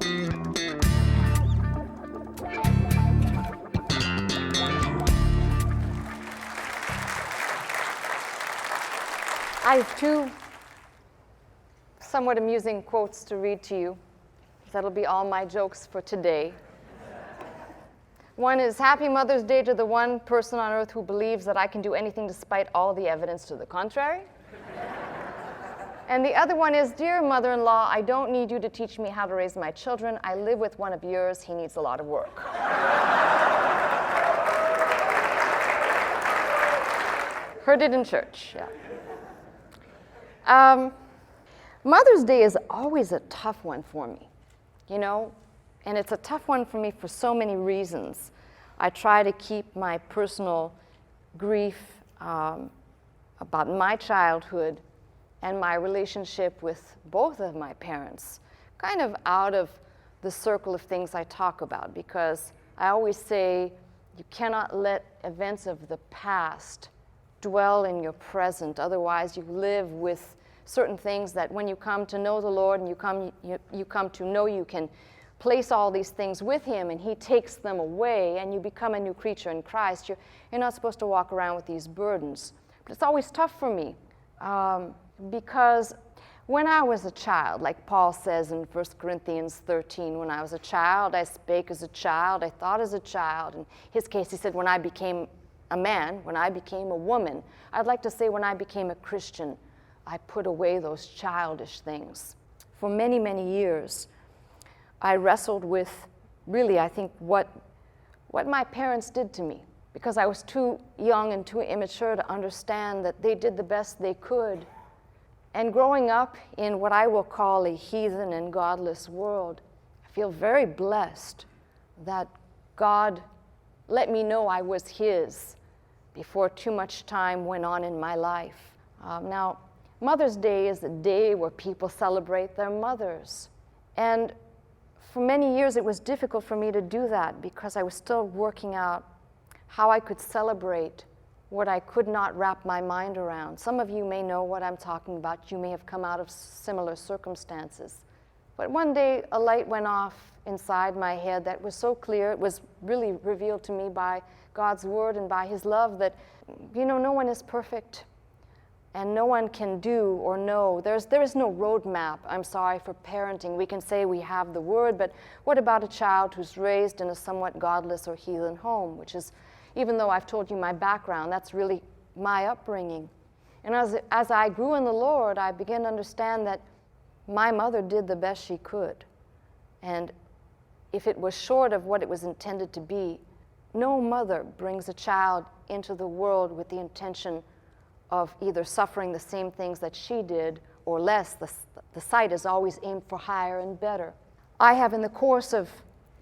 I have two somewhat amusing quotes to read to you. That'll be all my jokes for today. One is, "Happy Mother's Day to the one person on earth who believes that I can do anything despite all the evidence to the contrary." And the other one is, "Dear mother-in-law, I don't need you to teach me how to raise my children. I live with one of yours. He needs a lot of work." Heard it in church, yeah. Mother's Day is always a tough one for me, you know, and it's a tough one for me for so many reasons. I try to keep my personal grief about my childhood and my relationship with both of my parents kind of out of the circle of things I talk about, because I always say you cannot let events of the past dwell in your present. Otherwise, you live with certain things that when you come to know the Lord and you come to know you can place all these things with him and he takes them away and you become a new creature in Christ, you're not supposed to walk around with these burdens. But it's always tough for me because when I was a child, like Paul says in 1 Corinthians 13, when I was a child, I spake as a child, I thought as a child. In his case, he said, when I became a man, when I became a woman. I'd like to say when I became a Christian, I put away those childish things. For many, many years, I wrestled with, really, I think, what my parents did to me, because I was too young and too immature to understand that they did the best they could. And growing up in what I will call a heathen and godless world, I feel very blessed that God let me know I was his before too much time went on in my life. Now, Mother's Day is a day where people celebrate their mothers. And for many years, it was difficult for me to do that because I was still working out how I could celebrate what I could not wrap my mind around. Some of you may know what I'm talking about. You may have come out of similar circumstances. But one day, a light went off inside my head that was so clear. It was really revealed to me by God's word and by his love that, no one is perfect. And no one can do or know. There is no roadmap, I'm sorry, for parenting. We can say we have the word, but what about a child who's raised in a somewhat godless or heathen home, which is, even though I've told you my background, that's really my upbringing. And as I grew in the Lord, I began to understand that my mother did the best she could. And if it was short of what it was intended to be, no mother brings a child into the world with the intention of either suffering the same things that she did or less. The sight is always aimed for higher and better. I have, in the course of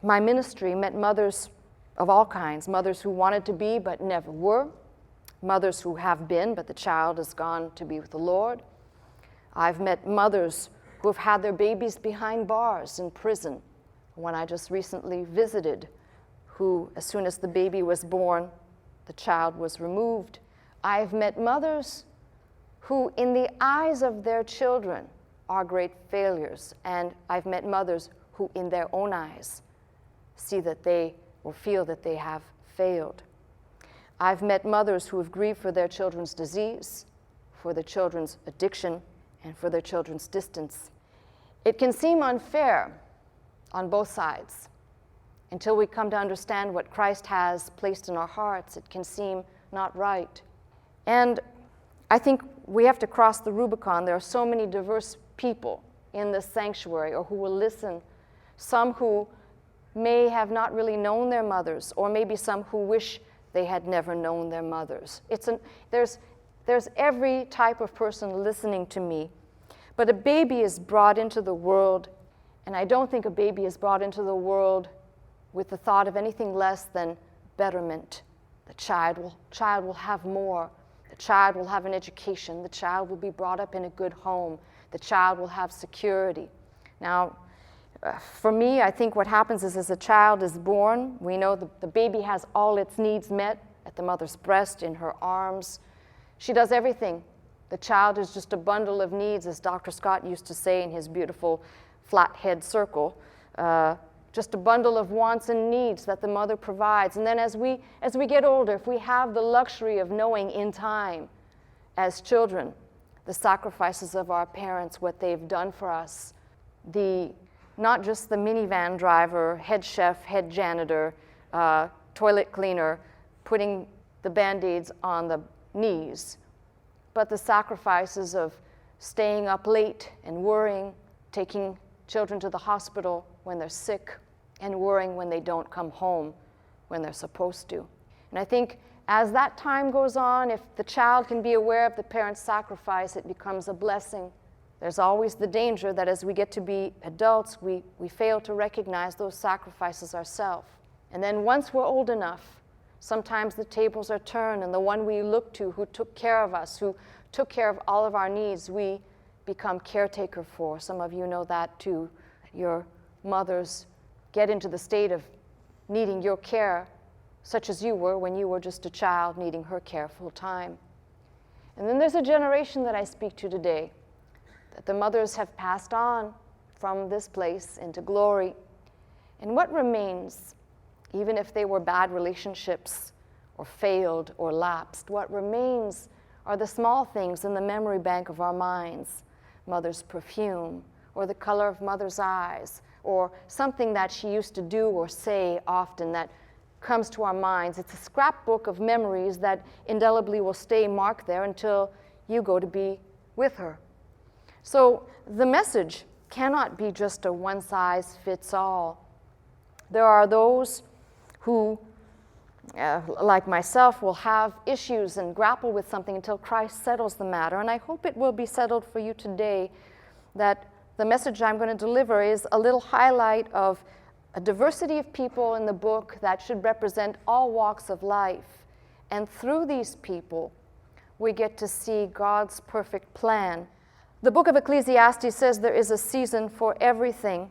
my ministry, met mothers of all kinds, mothers who wanted to be but never were, mothers who have been but the child has gone to be with the Lord. I've met mothers who have had their babies behind bars in prison. One I just recently visited, who, as soon as the baby was born, the child was removed. I've met mothers who, in the eyes of their children, are great failures. And I've met mothers who, in their own eyes, see that they or feel that they have failed. I've met mothers who have grieved for their children's disease, for their children's addiction, and for their children's distance. It can seem unfair on both sides. Until we come to understand what Christ has placed in our hearts, it can seem not right. And I think we have to cross the Rubicon. There are so many diverse people in this sanctuary or who will listen. Some who may have not really known their mothers, or maybe some who wish they had never known their mothers. There's every type of person listening to me. But a baby is brought into the world, and I don't think a baby is brought into the world with the thought of anything less than betterment. The child will have more. The child will have an education. The child will be brought up in a good home. The child will have security. Now, for me, I think what happens is as a child is born, we know the baby has all its needs met at the mother's breast, in her arms. She does everything. The child is just a bundle of needs, as Dr. Scott used to say in his beautiful flat head circle. just a bundle of wants and needs that the mother provides. And then as we get older, if we have the luxury of knowing in time as children the sacrifices of our parents, what they've done for us, not just the minivan driver, head chef, head janitor, toilet cleaner, putting the Band-Aids on the knees, but the sacrifices of staying up late and worrying, taking children to the hospital when they're sick, and worrying when they don't come home when they're supposed to. And I think as that time goes on, if the child can be aware of the parent's sacrifice, it becomes a blessing. There's always the danger that as we get to be adults, we fail to recognize those sacrifices ourselves. And then once we're old enough, sometimes the tables are turned, and the one we look to who took care of us, who took care of all of our needs, we become caretaker for. Some of you know that too. Your mothers get into the state of needing your care, such as you were when you were just a child needing her care full time. And then there's a generation that I speak to today, that the mothers have passed on from this place into glory. And what remains, even if they were bad relationships or failed or lapsed, what remains are the small things in the memory bank of our minds. Mother's perfume, or the color of mother's eyes, or something that she used to do or say often that comes to our minds. It's a scrapbook of memories that indelibly will stay marked there until you go to be with her. So the message cannot be just a one-size-fits-all. There are those who, like myself, will have issues and grapple with something until Christ settles the matter. And I hope it will be settled for you today, that the message I'm going to deliver is a little highlight of a diversity of people in the book that should represent all walks of life. And through these people, we get to see God's perfect plan. The book of Ecclesiastes says there is a season for everything.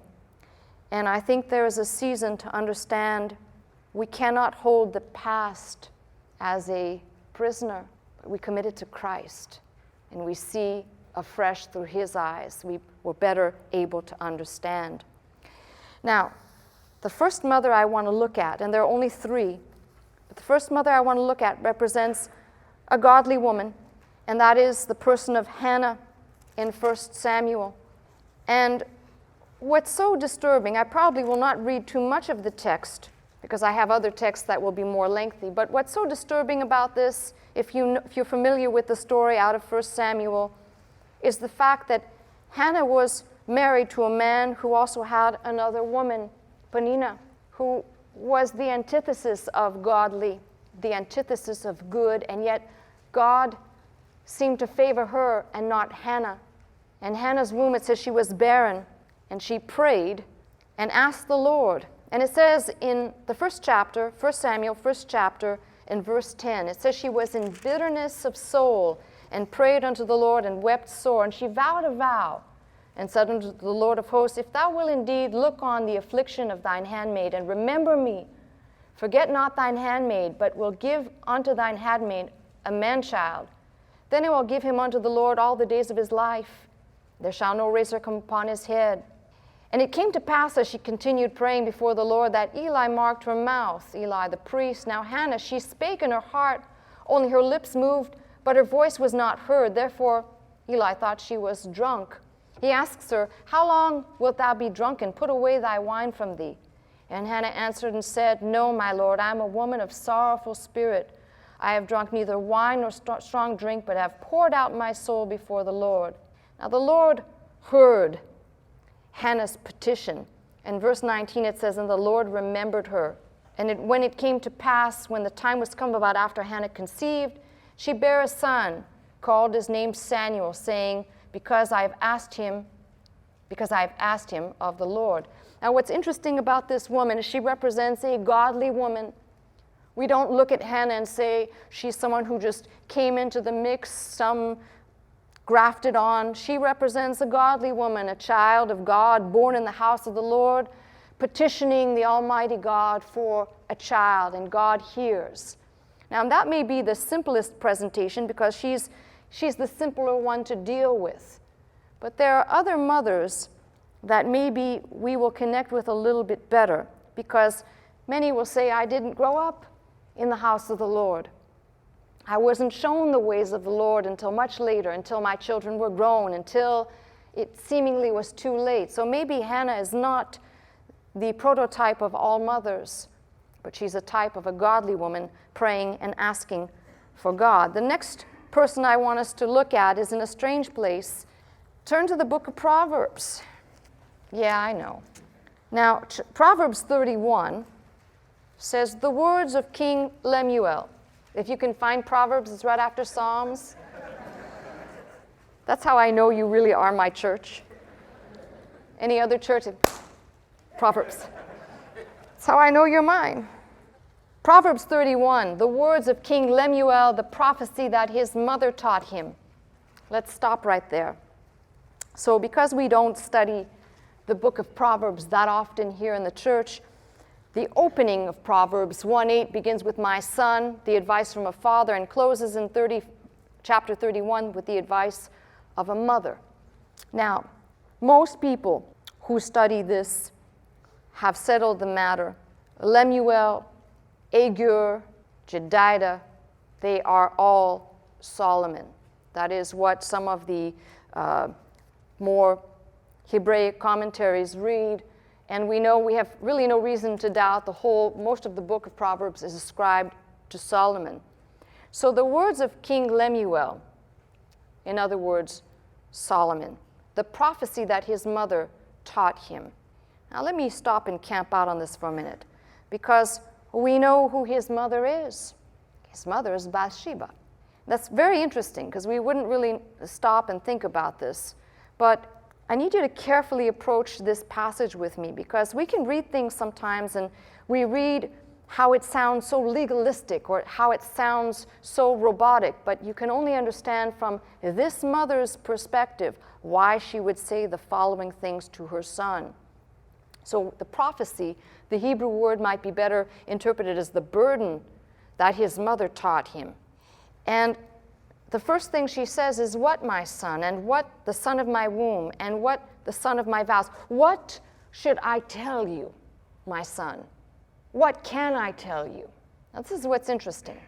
And I think there is a season to understand we cannot hold the past as a prisoner, but we commit it to Christ. And we see afresh through his eyes. We're better able to understand. Now, the first mother I want to look at, and there are only three, but the first mother I want to look at represents a godly woman, and that is the person of Hannah in 1 Samuel. And what's so disturbing, I probably will not read too much of the text because I have other texts that will be more lengthy, but what's so disturbing about this, if you're familiar with the story out of 1 Samuel, is the fact that Hannah was married to a man who also had another woman, Peninnah, who was the antithesis of godly, the antithesis of good, and yet God seemed to favor her and not Hannah. And Hannah's womb, it says she was barren, and she prayed and asked the Lord. And it says in the first chapter, 1 Samuel, first chapter, in verse 10, it says she was in bitterness of soul and prayed unto the Lord and wept sore. And she vowed a vow and said unto the Lord of hosts, if thou wilt indeed look on the affliction of thine handmaid and remember me, forget not thine handmaid, but will give unto thine handmaid a man-child, then I will give him unto the Lord all the days of his life. There shall no razor come upon his head. And it came to pass as she continued praying before the Lord that Eli marked her mouth, Eli the priest. Now Hannah, she spake in her heart, only her lips moved, but her voice was not heard. Therefore Eli thought she was drunk. He asks her, how long wilt thou be drunken? Put away thy wine from thee. And Hannah answered and said, no, my Lord, I am a woman of sorrowful spirit. I have drunk neither wine nor strong drink, but have poured out my soul before the Lord. Now the Lord heard Hannah's petition. In verse 19 it says, and the Lord remembered her. And when it came to pass, when the time was come about after Hannah conceived, she bare a son, called his name Samuel, saying, because I have asked him of the Lord. Now what's interesting about this woman is she represents a godly woman. We don't look at Hannah and say she's someone who just came into the mix, some grafted on. She represents a godly woman, a child of God, born in the house of the Lord, petitioning the Almighty God for a child, and God hears. Now that may be the simplest presentation because she's the simpler one to deal with. But there are other mothers that maybe we will connect with a little bit better, because many will say, I didn't grow up in the house of the Lord. I wasn't shown the ways of the Lord until much later, until my children were grown, until it seemingly was too late. So maybe Hannah is not the prototype of all mothers, but she's a type of a godly woman praying and asking for God. The next person I want us to look at is in a strange place. Turn to the book of Proverbs. Yeah, I know. Now, Proverbs 31 says, the words of King Lemuel. If you can find Proverbs, it's right after Psalms. That's how I know you really are my church. Any other church? Proverbs. That's how I know you're mine. Proverbs 31, the words of King Lemuel, the prophecy that his mother taught him. Let's stop right there. So because we don't study the book of Proverbs that often here in the church, the opening of Proverbs 1:8 begins with my son, the advice from a father, and closes in chapter 31 with the advice of a mother. Now, most people who study this have settled the matter. Lemuel, Agur, Jedidah, they are all Solomon. That is what some of the more Hebraic commentaries read. And we know we have really no reason to doubt most of the book of Proverbs is ascribed to Solomon. So the words of King Lemuel, in other words, Solomon, the prophecy that his mother taught him. Now let me stop and camp out on this for a minute, because we know who his mother is. His mother is Bath-sheba. That's very interesting, because we wouldn't really stop and think about this. But I need you to carefully approach this passage with me, because we can read things sometimes and we read how it sounds so legalistic or how it sounds so robotic, but you can only understand from this mother's perspective why she would say the following things to her son. So the prophecy, the Hebrew word might be better interpreted as the burden that his mother taught him. And the first thing she says is, what, my son, and what the son of my womb, and what the son of my vows? What should I tell you, my son? What can I tell you? Now, this is what's interesting.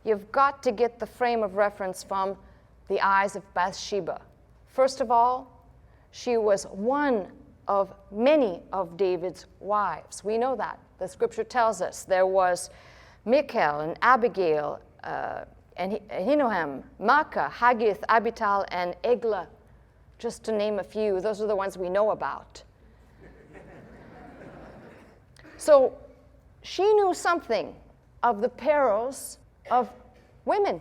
You've got to get the frame of reference from the eyes of Bath-sheba. First of all, she was one of many of David's wives. We know that. The scripture tells us there was Michal and Abigail, and Ahinoam, Maacah, Haggith, Abital, and Eglah, just to name a few. Those are the ones we know about. So she knew something of the perils of women.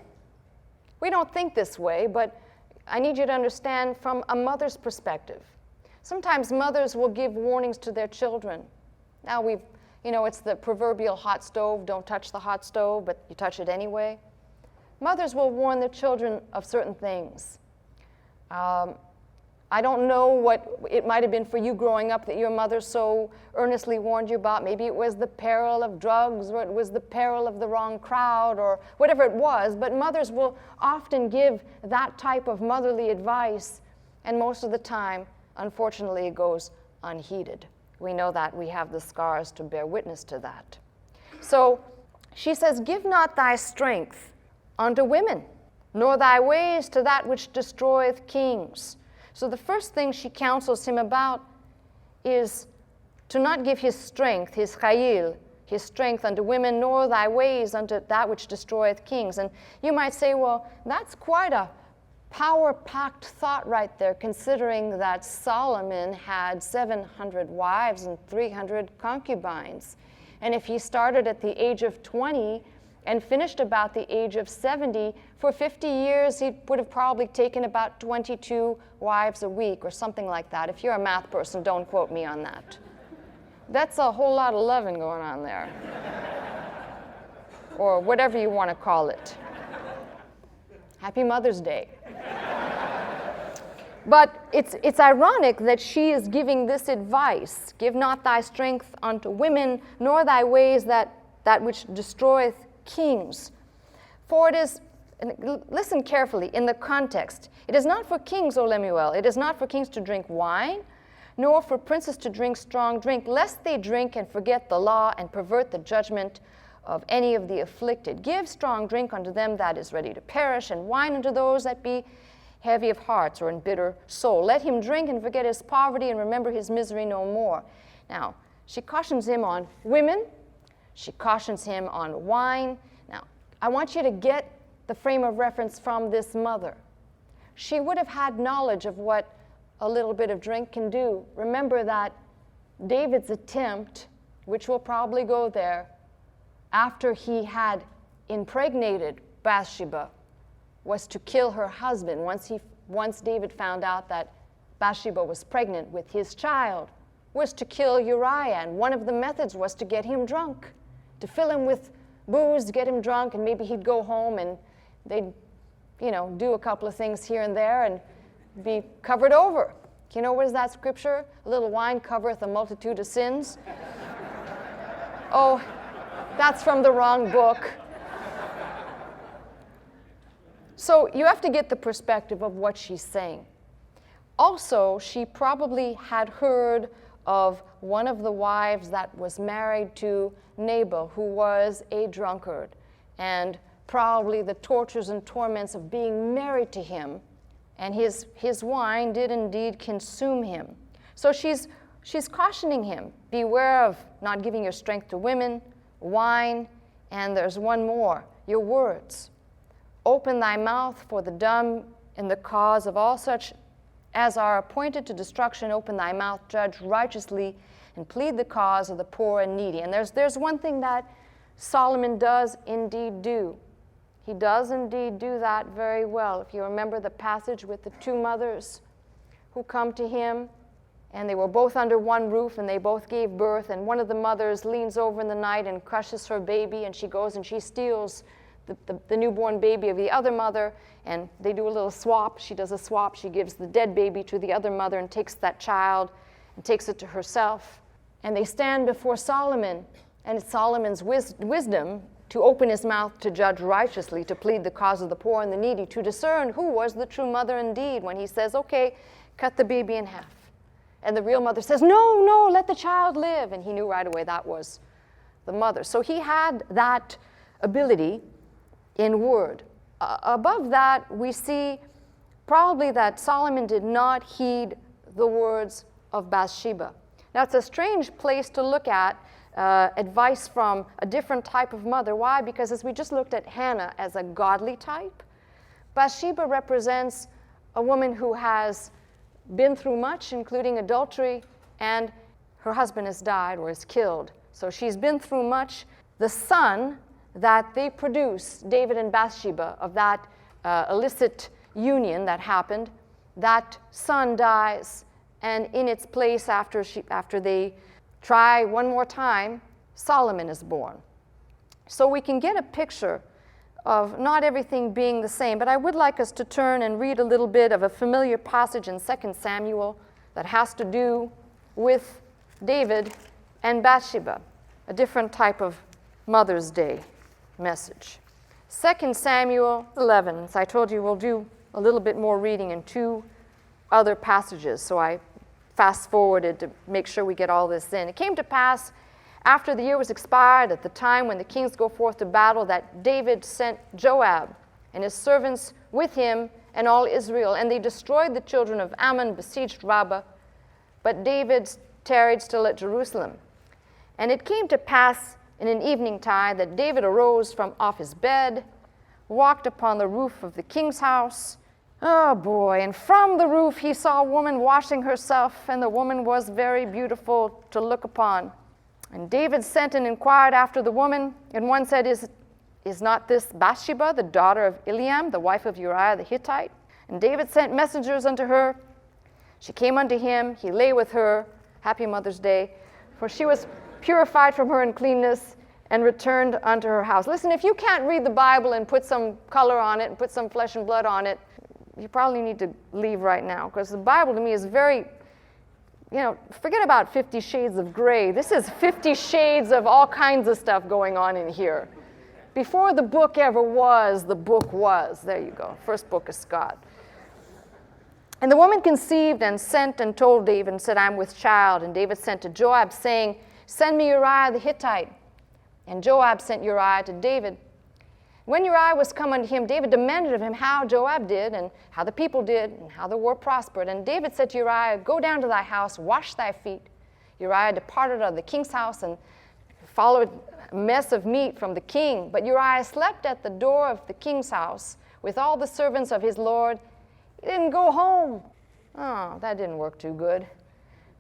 We don't think this way, but I need you to understand from a mother's perspective. Sometimes mothers will give warnings to their children. Now it's the proverbial hot stove, don't touch the hot stove, but you touch it anyway. Mothers will warn their children of certain things. I don't know what it might have been for you growing up that your mother so earnestly warned you about. Maybe it was the peril of drugs, or it was the peril of the wrong crowd, or whatever it was. But mothers will often give that type of motherly advice, and most of the time, unfortunately, it goes unheeded. We know that. We have the scars to bear witness to that. So she says, give not thy strength unto women, nor thy ways to that which destroyeth kings. So the first thing she counsels him about is to not give his strength, his chayil, his strength unto women, nor thy ways unto that which destroyeth kings. And you might say, well, that's quite a power-packed thought right there, considering that Solomon had 700 wives and 300 concubines. And if he started at the age of 20 and finished about the age of 70, for 50 years he would have probably taken about 22 wives a week or something like that. If you're a math person, don't quote me on that. That's a whole lot of loving going on there. Or whatever you want to call it. Happy Mother's Day. But it's ironic that she is giving this advice. Give not thy strength unto women, nor thy ways that which destroyeth kings. For it is, listen carefully, in the context, it is not for kings, O Lemuel, it is not for kings to drink wine, nor for princes to drink strong drink, lest they drink and forget the law and pervert the judgment of any of the afflicted. Give strong drink unto them that is ready to perish, and wine unto those that be heavy of hearts or in bitter soul. Let him drink and forget his poverty and remember his misery no more. Now, she cautions him on women. She cautions him on wine. Now, I want you to get the frame of reference from this mother. She would have had knowledge of what a little bit of drink can do. Remember that David's attempt, which will probably go there, after he had impregnated Bath-sheba, was to kill her husband once David found out that Bath-sheba was pregnant with his child, was to kill Uriah. And one of the methods was to get him drunk, to fill him with booze, to get him drunk, and maybe he'd go home and they'd, do a couple of things here and there and be covered over. What is that scripture? A little wine covereth a multitude of sins. Oh, that's from the wrong book. So you have to get the perspective of what she's saying. Also, she probably had heard of one of the wives that was married to Nabal, who was a drunkard, and probably the tortures and torments of being married to him, and his wine did indeed consume him. So she's cautioning him, beware of not giving your strength to women, wine, and there's one more, your words. Open thy mouth for the dumb in the cause of all such as are appointed to destruction. Open thy mouth, judge righteously, and plead the cause of the poor and needy. And there's one thing that Solomon does indeed do. He does indeed do that very well. If you remember the passage with the two mothers who come to him, and they were both under one roof, and they both gave birth, and one of the mothers leans over in the night and crushes her baby, and she goes and she steals the newborn baby of the other mother, and they do a little swap. She does a swap. She gives the dead baby to the other mother and takes that child and takes it to herself. And they stand before Solomon, and it's Solomon's wisdom to open his mouth to judge righteously, to plead the cause of the poor and the needy, to discern who was the true mother indeed, when he says, okay, cut the baby in half. And the real mother says, no, let the child live. And he knew right away that was the mother. So he had that ability in word. Above that, we see probably that Solomon did not heed the words of Bath-sheba. Now, it's a strange place to look at advice from a different type of mother. Why? Because as we just looked at Hannah as a godly type, Bath-sheba represents a woman who has been through much, including adultery, and her husband has died or is killed. So she's been through much. The son that they produce, David and Bath-sheba, of that illicit union that happened, that son dies, and in its place, after they try one more time, Solomon is born. So we can get a picture of not everything being the same, but I would like us to turn and read a little bit of a familiar passage in 2 Samuel that has to do with David and Bath-sheba, a different type of Mother's Day message. 2 Samuel 11. So I told you we'll do a little bit more reading in two other passages, so I fast forwarded to make sure we get all this in. It came to pass after the year was expired, at the time when the kings go forth to battle, that David sent Joab and his servants with him and all Israel, and they destroyed the children of Ammon, besieged Rabbah, but David tarried still at Jerusalem. And it came to pass in an evening tide that David arose from off his bed, walked upon the roof of the king's house. Oh boy, and from the roof he saw a woman washing herself, and the woman was very beautiful to look upon. And David sent and inquired after the woman, and one said, Is not this Bath-sheba, the daughter of Eliam, the wife of Uriah the Hittite? And David sent messengers unto her. She came unto him, he lay with her, happy Mother's Day, for she was purified from her uncleanness, and returned unto her house. Listen, if you can't read the Bible and put some color on it and put some flesh and blood on it, you probably need to leave right now, because the Bible to me is very, forget about 50 Shades of Gray. This is 50 shades of all kinds of stuff going on in here. Before the book ever was, the book was. There you go. First book of Scott. And the woman conceived and sent and told David and said, I'm with child. And David sent to Joab, saying, send me Uriah the Hittite. And Joab sent Uriah to David. When Uriah was come unto him, David demanded of him how Joab did, and how the people did, and how the war prospered. And David said to Uriah, go down to thy house, wash thy feet. Uriah departed out of the king's house and followed a mess of meat from the king. But Uriah slept at the door of the king's house with all the servants of his lord. He didn't go home. Oh, that didn't work too good.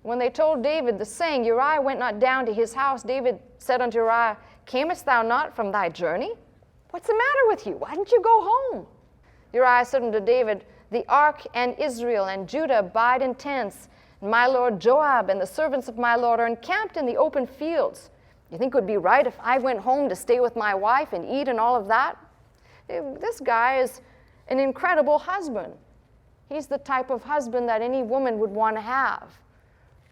When they told David the saying, Uriah went not down to his house, David said unto Uriah, camest thou not from thy journey? What's the matter with you? Why didn't you go home? Uriah said unto David, the ark and Israel and Judah abide in tents, and my lord Joab and the servants of my lord are encamped in the open fields. You think it would be right if I went home to stay with my wife and eat and all of that? This guy is an incredible husband. He's the type of husband that any woman would want to have.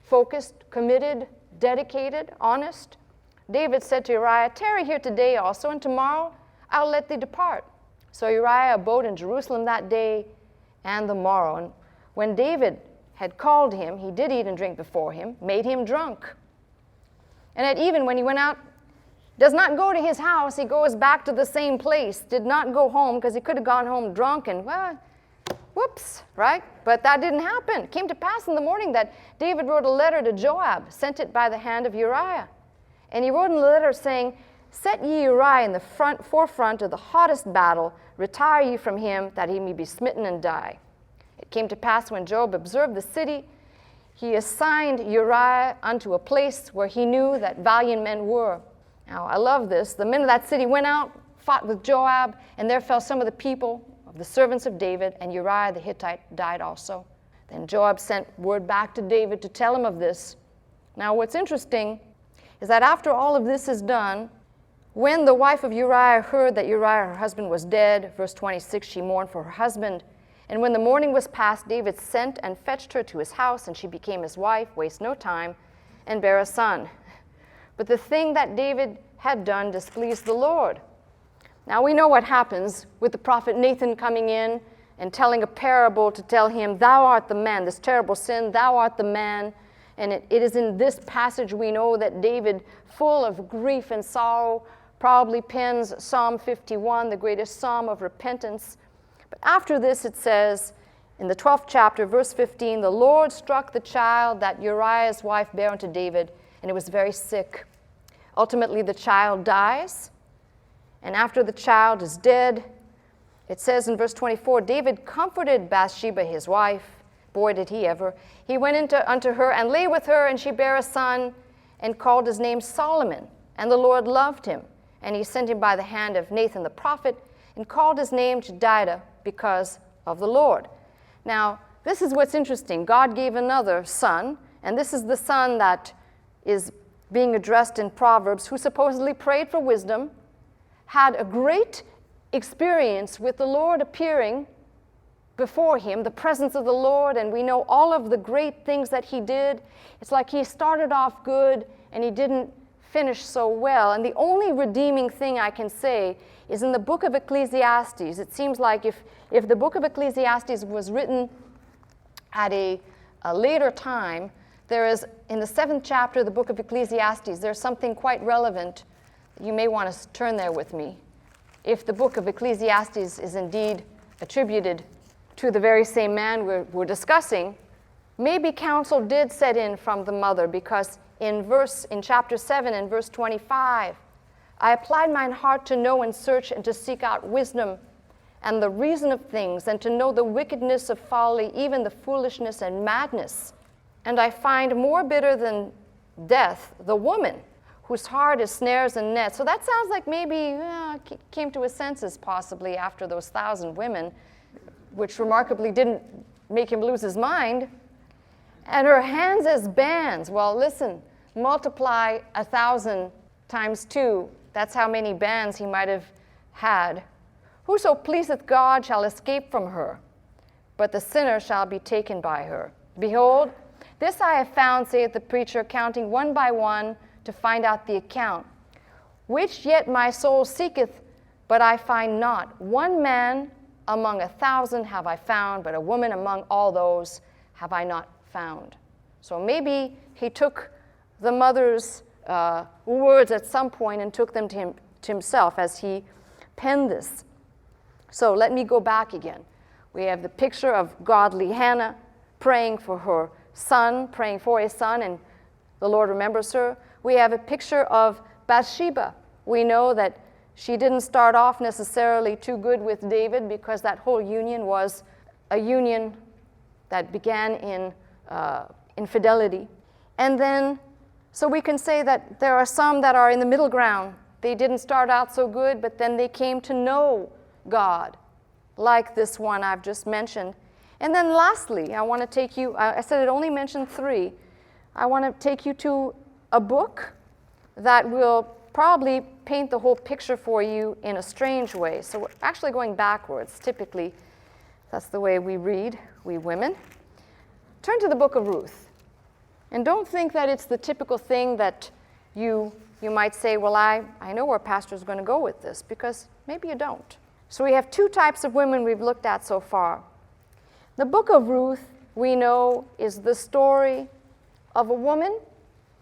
Focused, committed, dedicated, honest. David said to Uriah, tarry here today also, and tomorrow I'll let thee depart. So Uriah abode in Jerusalem that day and the morrow. And when David had called him, he did eat and drink before him, made him drunk. And at even when he went out, does not go to his house, he goes back to the same place, did not go home, because he could have gone home drunk and, well, whoops, right? But that didn't happen. It came to pass in the morning that David wrote a letter to Joab, sent it by the hand of Uriah. And he wrote in the letter saying, set ye Uriah in the forefront of the hottest battle, retire ye from him, that he may be smitten and die. It came to pass when Joab observed the city, he assigned Uriah unto a place where he knew that valiant men were. Now, I love this. The men of that city went out, fought with Joab, and there fell some of the people of the servants of David, and Uriah the Hittite died also. Then Joab sent word back to David to tell him of this. Now, what's interesting is that after all of this is done, when the wife of Uriah heard that Uriah, her husband, was dead, verse 26, she mourned for her husband. And when the morning was past, David sent and fetched her to his house, and she became his wife, waste no time, and bare a son. But the thing that David had done displeased the Lord. Now we know what happens with the prophet Nathan coming in and telling a parable to tell him, thou art the man, this terrible sin, thou art the man. And it is in this passage we know that David, full of grief and sorrow, probably pens Psalm 51, the greatest psalm of repentance. But after this it says, in the 12th chapter, verse 15, the Lord struck the child that Uriah's wife bare unto David, and it was very sick. Ultimately, the child dies, and after the child is dead, it says in verse 24, David comforted Bath-sheba, his wife. Boy, did he ever. He went unto her and lay with her, and she bare a son, and called his name Solomon. And the Lord loved him, and he sent him by the hand of Nathan the prophet, and called his name Jedidah, because of the Lord. Now, this is what's interesting. God gave another son, and this is the son that is being addressed in Proverbs, who supposedly prayed for wisdom, had a great experience with the Lord appearing before him, the presence of the Lord, and we know all of the great things that he did. It's like he started off good, and he didn't finish so well. And the only redeeming thing I can say is in the book of Ecclesiastes. It seems like if the book of Ecclesiastes was written at a later time, there is, in the 7th chapter of the book of Ecclesiastes, there's something quite relevant. You may want to turn there with me. If the book of Ecclesiastes is indeed attributed to the very same man we're discussing, maybe counsel did set in from the mother, because in chapter 7 and verse 25, I applied mine heart to know and search and to seek out wisdom and the reason of things, and to know the wickedness of folly, even the foolishness and madness. And I find more bitter than death the woman whose heart is snares and nets. So that sounds like maybe came to his senses possibly after those 1,000 women, which remarkably didn't make him lose his mind. And her hands as bands. Well, listen, multiply 1,000 times 2. That's how many bands he might have had. Whoso pleaseth God shall escape from her, but the sinner shall be taken by her. Behold, this I have found, saith the preacher, counting one by one to find out the account, which yet my soul seeketh, but I find not. One man among 1,000 have I found, but a woman among all those have I not found. So maybe he took the mother's words at some point and took them to himself as he penned this. So let me go back again. We have the picture of godly Hannah praying for her son, praying for a son, and the Lord remembers her. We have a picture of Bath-sheba. We know that she didn't start off necessarily too good with David because that whole union was a union that began in infidelity. And then, so we can say that there are some that are in the middle ground. They didn't start out so good, but then they came to know God, like this one I've just mentioned. And then lastly, I want to take you, I said it only mentioned 3. I want to take you to a book that will probably paint the whole picture for you in a strange way. So we're actually going backwards. Typically, that's the way we read, we women. Turn to the book of Ruth. And don't think that it's the typical thing that you might say, well, I know where Pastor's going to go with this, because maybe you don't. So we have 2 types of women we've looked at so far. The book of Ruth, we know, is the story of a woman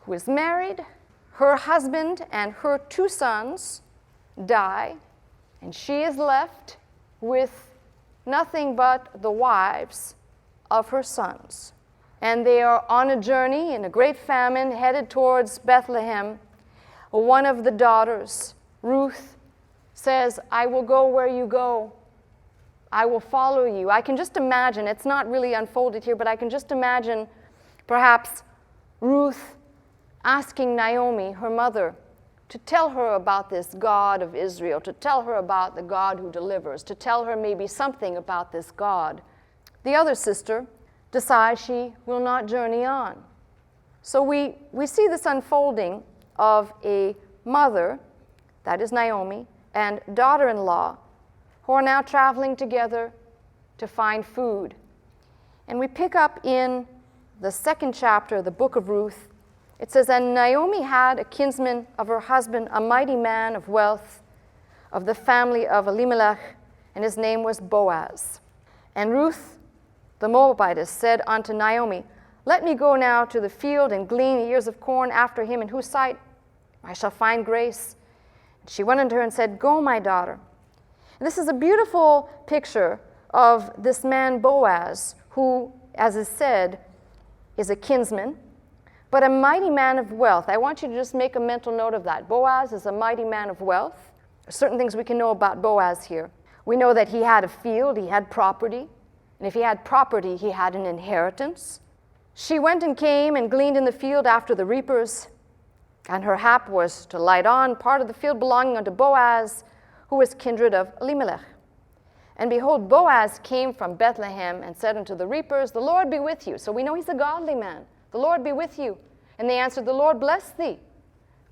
who is married. Her husband and her 2 sons die, and she is left with nothing but the wives of her sons. And they are on a journey in a great famine headed towards Bethlehem. One of the daughters, Ruth, says, I will go where you go. I will follow you. I can just imagine, it's not really unfolded here, but I can just imagine perhaps Ruth asking Naomi, her mother, to tell her about this God of Israel, to tell her about the God who delivers, to tell her maybe something about this God. The other sister decides she will not journey on. So we see this unfolding of a mother, that is Naomi, and daughter-in-law, who are now traveling together to find food. And we pick up in the 2nd chapter of the book of Ruth. It says, and Naomi had a kinsman of her husband, a mighty man of wealth, of the family of Elimelech, and his name was Boaz. And Ruth the Moabitess said unto Naomi, let me go now to the field and glean the ears of corn after him, in whose sight I shall find grace. And she went unto her and said, go, my daughter. And this is a beautiful picture of this man Boaz, who, as is said, is a kinsman, but a mighty man of wealth. I want you to just make a mental note of that. Boaz is a mighty man of wealth. There's certain things we can know about Boaz here. We know that he had a field, he had property, and if he had property, he had an inheritance. She went and came and gleaned in the field after the reapers, and her hap was to light on part of the field belonging unto Boaz, who was kindred of Elimelech. And behold, Boaz came from Bethlehem and said unto the reapers, the Lord be with you. So we know he's a godly man. The Lord be with you. And they answered, the Lord bless thee.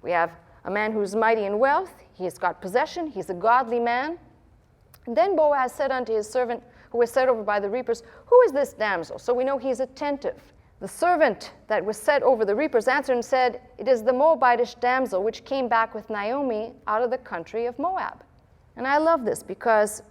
We have a man who's mighty in wealth. He has got possession. He's a godly man. And then Boaz said unto his servant, who was set over by the reapers, who is this damsel? So we know he's attentive. The servant that was set over the reapers answered and said, it is the Moabitish damsel which came back with Naomi out of the country of Moab. And I love this because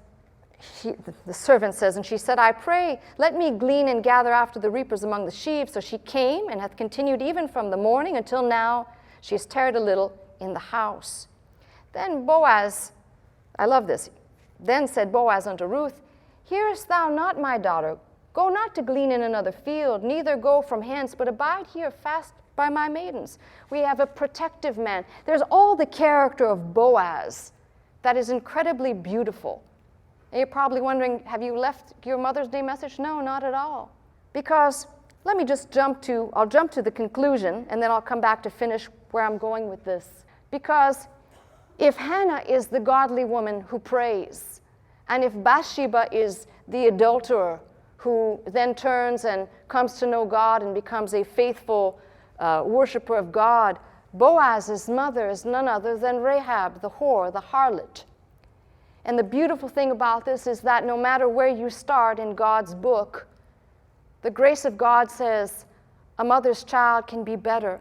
the servant says, and she said, I pray, let me glean and gather after the reapers among the sheep. So she came and hath continued even from the morning until now. She has tarried a little in the house. Then Boaz, I love this, then said Boaz unto Ruth, hearest thou not, my daughter? Go not to glean in another field, neither go from hence, but abide here fast by my maidens. We have a protective man. There's all the character of Boaz that is incredibly beautiful. And you're probably wondering, have you left your Mother's Day message? No, not at all. Because let me just I'll jump to the conclusion, and then I'll come back to finish where I'm going with this. Because if Hannah is the godly woman who prays, and if Bath-sheba is the adulterer who then turns and comes to know God and becomes a faithful worshiper of God, Boaz's mother is none other than Rahab, the whore, the harlot. And the beautiful thing about this is that no matter where you start in God's book, the grace of God says a mother's child can be better.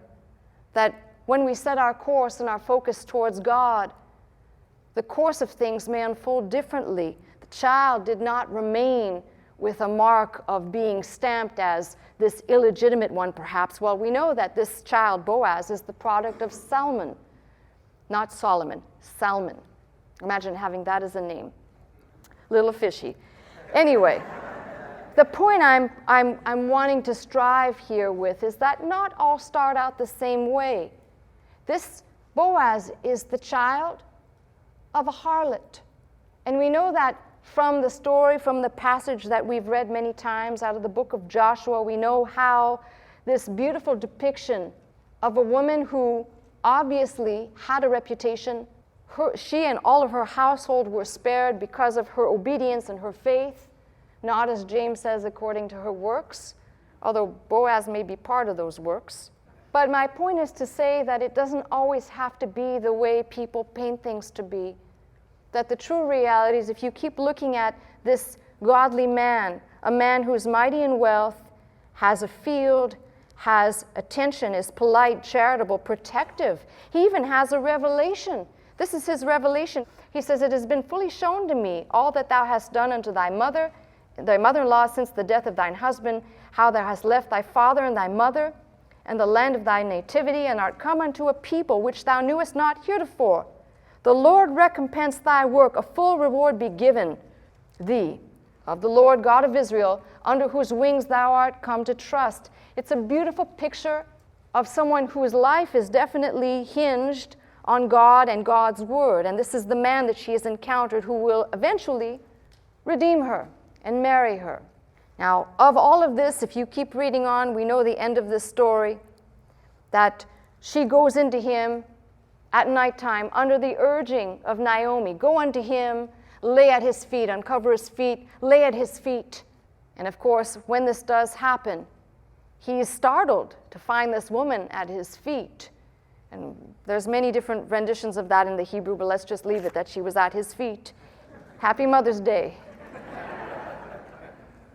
That when we set our course and our focus towards God, the course of things may unfold differently. The child did not remain with a mark of being stamped as this illegitimate one, perhaps. Well, we know that this child, Boaz, is the product of Salmon, not Solomon, Salmon. Imagine having that as a name. Little fishy. Anyway, the point I'm wanting to strive here with is that not all start out the same way. This Boaz is the child of a harlot. And we know that from the story, from the passage that we've read many times out of the book of Joshua, we know how this beautiful depiction of a woman who obviously had a reputation, she and all of her household were spared because of her obedience and her faith, not, as James says, according to her works, although Boaz may be part of those works. But my point is to say that it doesn't always have to be the way people paint things to be. That the true reality is, if you keep looking at this godly man, a man who is mighty in wealth, has a field, has attention, is polite, charitable, protective. He even has a revelation. This is his revelation. He says, "It has been fully shown to me all that thou hast done unto thy mother-in-law since the death of thine husband, how thou hast left thy father and thy mother, and the land of thy nativity, and art come unto a people which thou knewest not heretofore. The Lord recompense thy work, a full reward be given thee of the Lord God of Israel, under whose wings thou art come to trust." It's a beautiful picture of someone whose life is definitely hinged on God and God's word. And this is the man that she has encountered who will eventually redeem her and marry her. Now, of all of this, if you keep reading on, we know the end of this story, that she goes into him at nighttime under the urging of Naomi. Go unto him, lay at his feet, uncover his feet, lay at his feet. And of course, when this does happen, he is startled to find this woman at his feet. And there's many different renditions of that in the Hebrew, but let's just leave it that she was at his feet. Happy Mother's Day.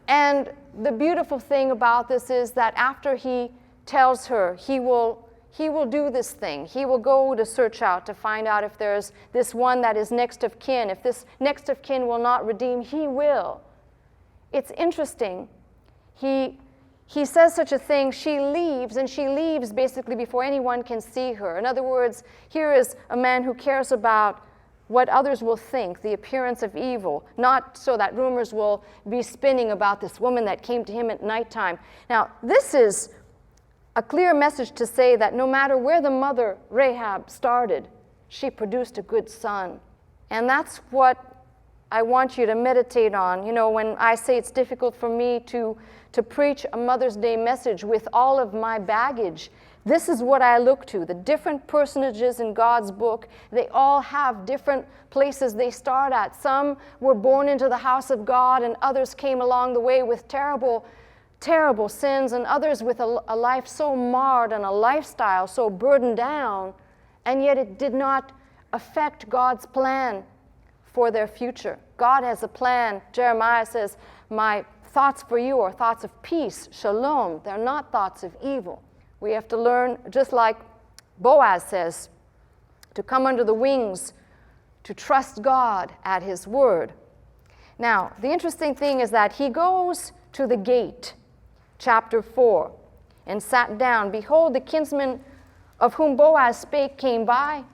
And the beautiful thing about this is that after he tells her he will do this thing. He will go to search out to find out if there's this one that is next of kin. If this next of kin will not redeem, he will. It's interesting. He says such a thing, she leaves, and she leaves basically before anyone can see her. In other words, here is a man who cares about what others will think, the appearance of evil, not so that rumors will be spinning about this woman that came to him at nighttime. Now, this is a clear message to say that no matter where the mother Rahab started, she produced a good son. And that's what I want you to meditate on. You know, when I say it's difficult for me to preach a Mother's Day message with all of my baggage, this is what I look to. The different personages in God's book, they all have different places they start at. Some were born into the house of God, and others came along the way with terrible sins, and others with a life so marred and a lifestyle so burdened down, and yet it did not affect God's plan for their future. God has a plan. Jeremiah says, "My thoughts for you are thoughts of peace, shalom. They're not thoughts of evil." We have to learn, just like Boaz says, to come under the wings, to trust God at his word. Now, the interesting thing is that he goes to the gate, chapter 4, and sat down. Behold, the kinsman of whom Boaz spake came by,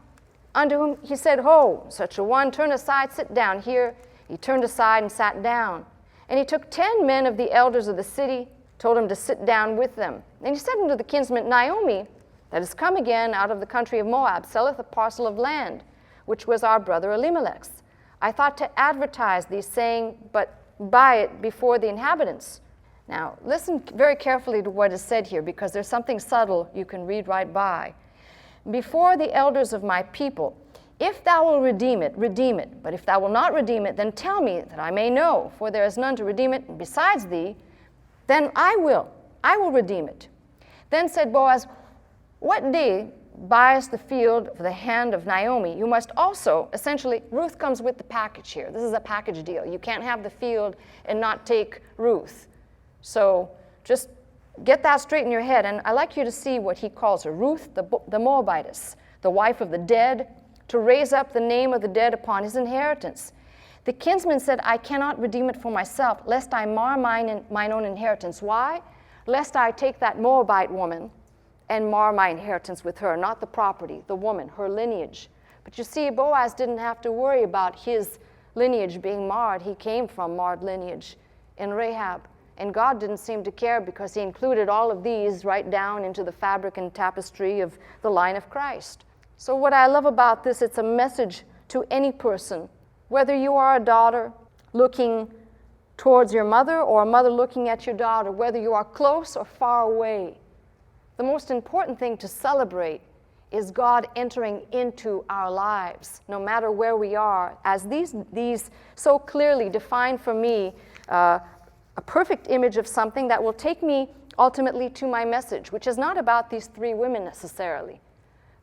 unto whom he said, "Ho, such a one, turn aside, sit down here." He turned aside and sat down. And he took 10 men of the elders of the city, told him to sit down with them. And he said unto the kinsman, "Naomi, that is come again out of the country of Moab, selleth a parcel of land, which was our brother Elimelech's. I thought to advertise thee, saying, but buy it before the inhabitants." Now, listen very carefully to what is said here, because there's something subtle you can read right by. "Before the elders of my people, if thou wilt redeem it, redeem it. But if thou wilt not redeem it, then tell me, that I may know, for there is none to redeem it besides thee. Then I will redeem it." Then said Boaz, "What day buys the field of the hand of Naomi, you must also," essentially, Ruth comes with the package here. This is a package deal. You can't have the field and not take Ruth. So just get that straight in your head. And I like you to see what he calls her, Ruth the Moabitess, the wife of the dead, to raise up the name of the dead upon his inheritance. The kinsman said, I cannot redeem it for myself, lest I mar mine own inheritance. Why? Lest I take that Moabite woman and mar my inheritance with her, not the property, the woman, her lineage. But you see, Boaz didn't have to worry about his lineage being marred. He came from marred lineage in Rahab. And God didn't seem to care because he included all of these right down into the fabric and tapestry of the line of Christ. So what I love about this, it's a message to any person, whether you are a daughter looking towards your mother or a mother looking at your daughter, whether you are close or far away. The most important thing to celebrate is God entering into our lives, no matter where we are, as these so clearly define for me a perfect image of something that will take me ultimately to my message, which is not about these three women necessarily,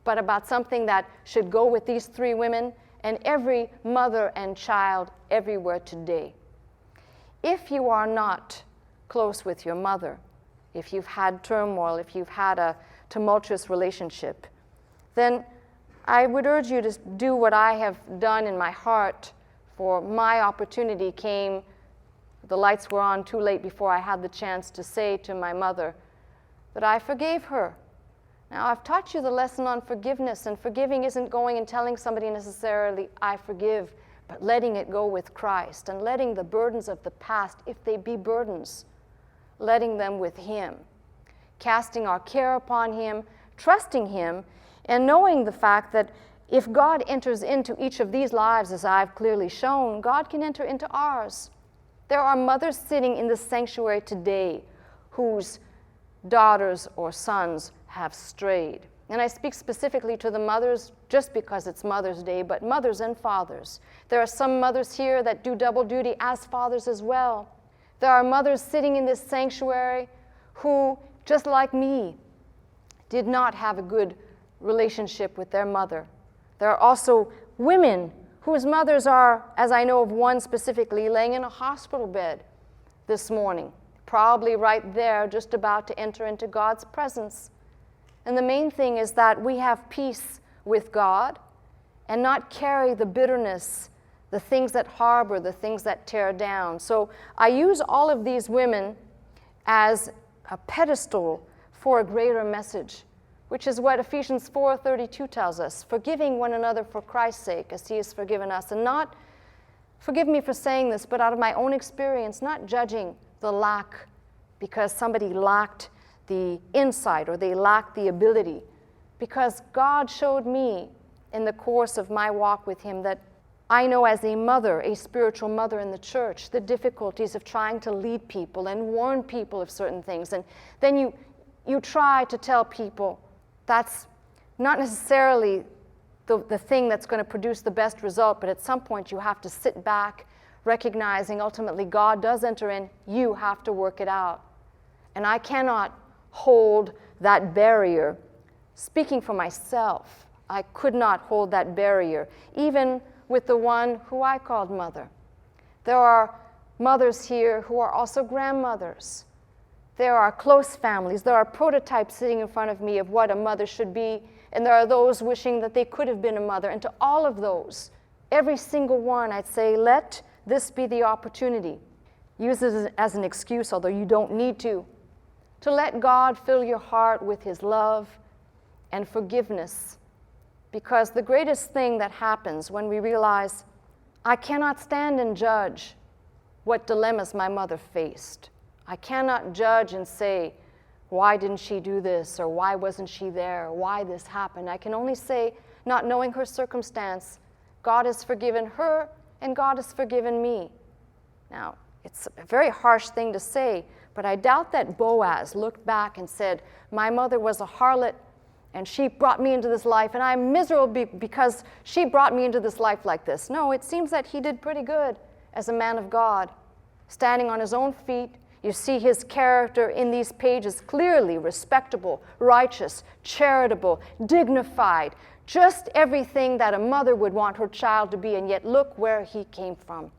but about something that should go with these three women and every mother and child everywhere today. If you are not close with your mother, if you've had turmoil, if you've had a tumultuous relationship, then I would urge you to do what I have done in my heart, for my opportunity came, the lights were on too late before I had the chance to say to my mother that I forgave her. Now, I've taught you the lesson on forgiveness, and forgiving isn't going and telling somebody necessarily, I forgive, but letting it go with Christ and letting the burdens of the past, if they be burdens, letting them with Him, casting our care upon Him, trusting Him, and knowing the fact that if God enters into each of these lives, as I've clearly shown, God can enter into ours. There are mothers sitting in this sanctuary today whose daughters or sons have strayed. And I speak specifically to the mothers just because it's Mother's Day, but mothers and fathers. There are some mothers here that do double duty as fathers as well. There are mothers sitting in this sanctuary who, just like me, did not have a good relationship with their mother. There are also women whose mothers are, as I know of one specifically, laying in a hospital bed this morning, probably right there, just about to enter into God's presence. And the main thing is that we have peace with God and not carry the bitterness, the things that harbor, the things that tear down. So I use all of these women as a pedestal for a greater message, which is what Ephesians 4:32 tells us, forgiving one another for Christ's sake as He has forgiven us. And not, forgive me for saying this, but out of my own experience, not judging the lack because somebody lacked the insight or they lacked the ability, because God showed me in the course of my walk with Him that I know as a mother, a spiritual mother in the church, the difficulties of trying to lead people and warn people of certain things. And then you try to tell people that's not necessarily the thing that's going to produce the best result, but at some point you have to sit back, recognizing ultimately God does enter in, you have to work it out. And I cannot hold that barrier. Speaking for myself, I could not hold that barrier, even with the one who I called mother. There are mothers here who are also grandmothers. There are close families. There are prototypes sitting in front of me of what a mother should be, and there are those wishing that they could have been a mother. And to all of those, every single one, I'd say, let this be the opportunity. Use it as an excuse, although you don't need to let God fill your heart with His love and forgiveness. Because the greatest thing that happens when we realize, I cannot stand and judge what dilemmas my mother faced. I cannot judge and say, why didn't she do this, or why wasn't she there, or why this happened. I can only say, not knowing her circumstance, God has forgiven her and God has forgiven me. Now, it's a very harsh thing to say, but I doubt that Boaz looked back and said, my mother was a harlot and she brought me into this life and I'm miserable because she brought me into this life like this. No, it seems that he did pretty good as a man of God, standing on his own feet. You see his character in these pages clearly respectable, righteous, charitable, dignified, just everything that a mother would want her child to be, and yet look where he came from.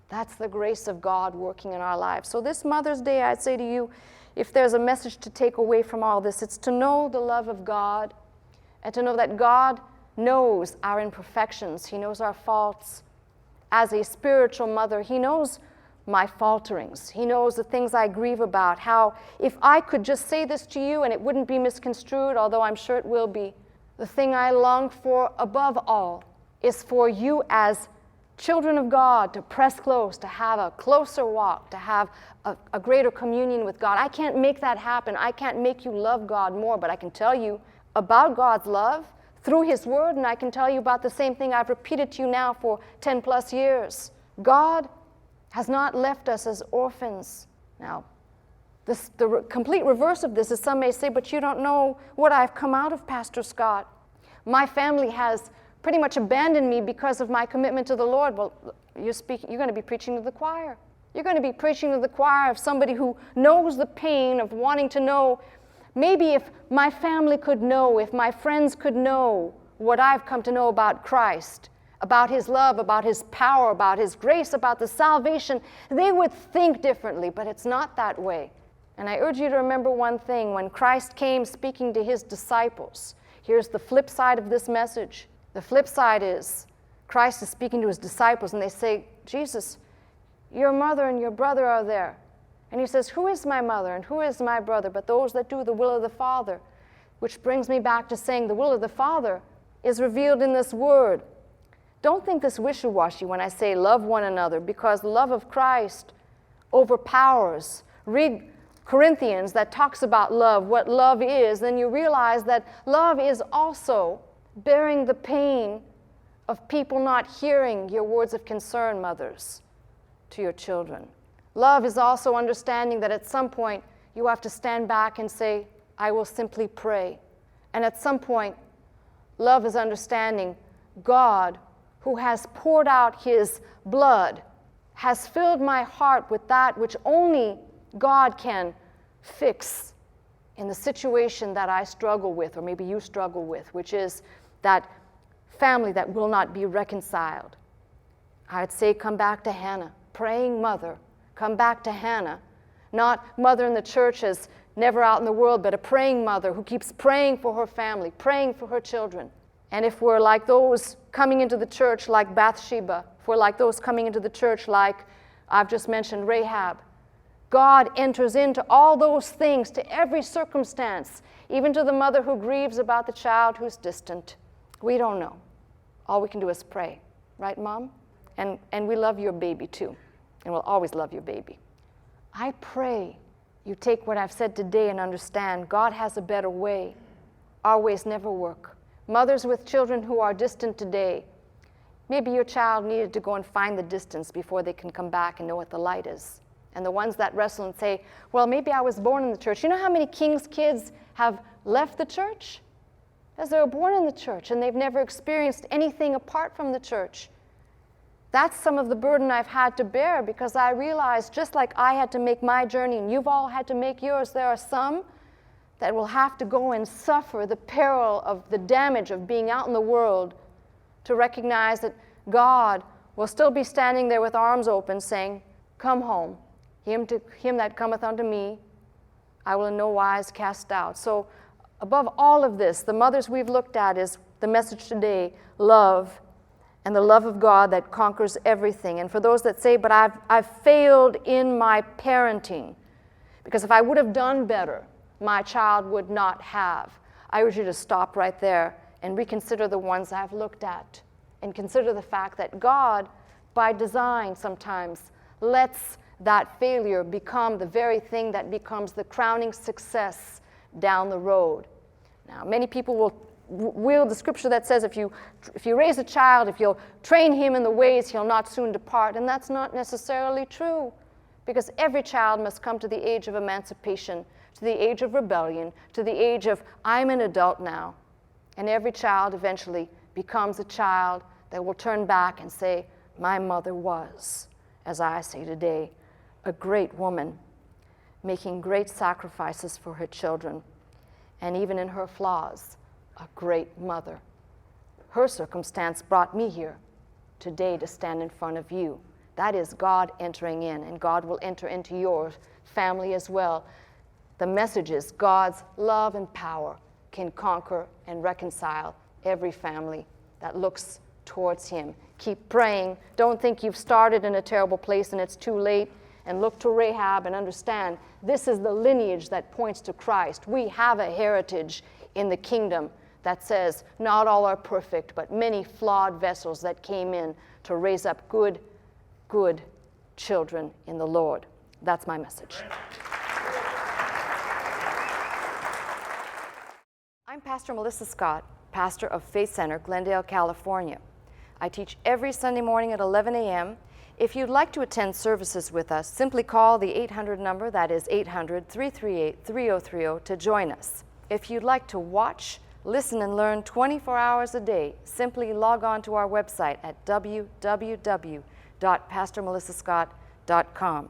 That's the grace of God working in our lives. So this Mother's Day, I'd say to you, if there's a message to take away from all this, it's to know the love of God and to know that God knows our imperfections. He knows our faults. as a spiritual mother, He knows my falterings. He knows the things I grieve about, how if I could just say this to you and it wouldn't be misconstrued, although I'm sure it will be, the thing I long for above all is for you as children of God to press close, to have a closer walk, to have a greater communion with God. I can't make that happen. I can't make you love God more, but I can tell you about God's love through His Word, and I can tell you about the same thing I've repeated to you now for 10 plus years. God has not left us as orphans. Now, the complete reverse of this is some may say, but you don't know what I've come out of, Pastor Scott. My family has pretty much abandoned me because of my commitment to the Lord. Well, you're going to be preaching to the choir. You're going to be preaching to the choir of somebody who knows the pain of wanting to know, maybe if my family could know, if my friends could know what I've come to know about Christ, about His love, about His power, about His grace, about the salvation, they would think differently, but it's not that way. And I urge you to remember one thing. When Christ came speaking to His disciples, here's the flip side of this message. The flip side is Christ is speaking to His disciples, and they say, Jesus, your mother and your brother are there. And He says, who is my mother and who is my brother but those that do the will of the Father? Which brings me back to saying the will of the Father is revealed in this word. Don't think this wishy-washy when I say love one another, because the love of Christ overpowers. Read Corinthians that talks about love, what love is, then you realize that love is also bearing the pain of people not hearing your words of concern, mothers, to your children. Love is also understanding that at some point you have to stand back and say, I will simply pray. And at some point, love is understanding God, who has poured out His blood, has filled my heart with that which only God can fix in the situation that I struggle with, or maybe you struggle with, which is that family that will not be reconciled. I'd say come back to Hannah, praying mother. Come back to Hannah, not mother in the church as never out in the world, but a praying mother who keeps praying for her family, praying for her children. And if we're like those coming into the church like Bath-sheba, if we're like those coming into the church like I've just mentioned Rahab, God enters into all those things, to every circumstance, even to the mother who grieves about the child who's distant. We don't know. All we can do is pray. Right, Mom? And we love your baby too, and we'll always love your baby. I pray you take what I've said today and understand God has a better way. Our ways never work. Mothers with children who are distant today, maybe your child needed to go and find the distance before they can come back and know what the light is. And the ones that wrestle and say, well, maybe I was born in the church. You know how many king's kids have left the church? As they were born in the church and they've never experienced anything apart from the church. That's some of the burden I've had to bear, because I realized just like I had to make my journey and you've all had to make yours, there are some that will have to go and suffer the peril of the damage of being out in the world to recognize that God will still be standing there with arms open saying, come home. Him that cometh unto me, I will in no wise cast out. So above all of this, the mothers we've looked at is the message today, love, and the love of God that conquers everything. And for those that say, but I've failed in my parenting, because if I would have done better, my child would not have. I urge you to stop right there and reconsider the ones I've looked at, and consider the fact that God, by design sometimes, lets that failure become the very thing that becomes the crowning success down the road. Now, many people will wield the scripture that says if you raise a child, if you'll train him in the ways, he'll not soon depart. And that's not necessarily true, because every child must come to the age of emancipation, to the age of rebellion, to the age of I'm an adult now. And every child eventually becomes a child that will turn back and say, my mother was, as I say today, a great woman, making great sacrifices for her children, and even in her flaws, a great mother. Her circumstance brought me here today to stand in front of you. That is God entering in, and God will enter into your family as well. The message is God's love and power can conquer and reconcile every family that looks towards Him. Keep praying. Don't think you've started in a terrible place and it's too late. And look to Rahab and understand this is the lineage that points to Christ. We have a heritage in the kingdom that says not all are perfect, but many flawed vessels that came in to raise up good children in the Lord. That's my message. I'm Pastor Melissa Scott, pastor of Faith Center, Glendale, California. I teach every Sunday morning at 11 a.m. If you'd like to attend services with us, simply call the 800 number, that is 800-338-3030, to join us. If you'd like to watch, listen, and learn 24 hours a day, simply log on to our website at www.pastormelissascott.com.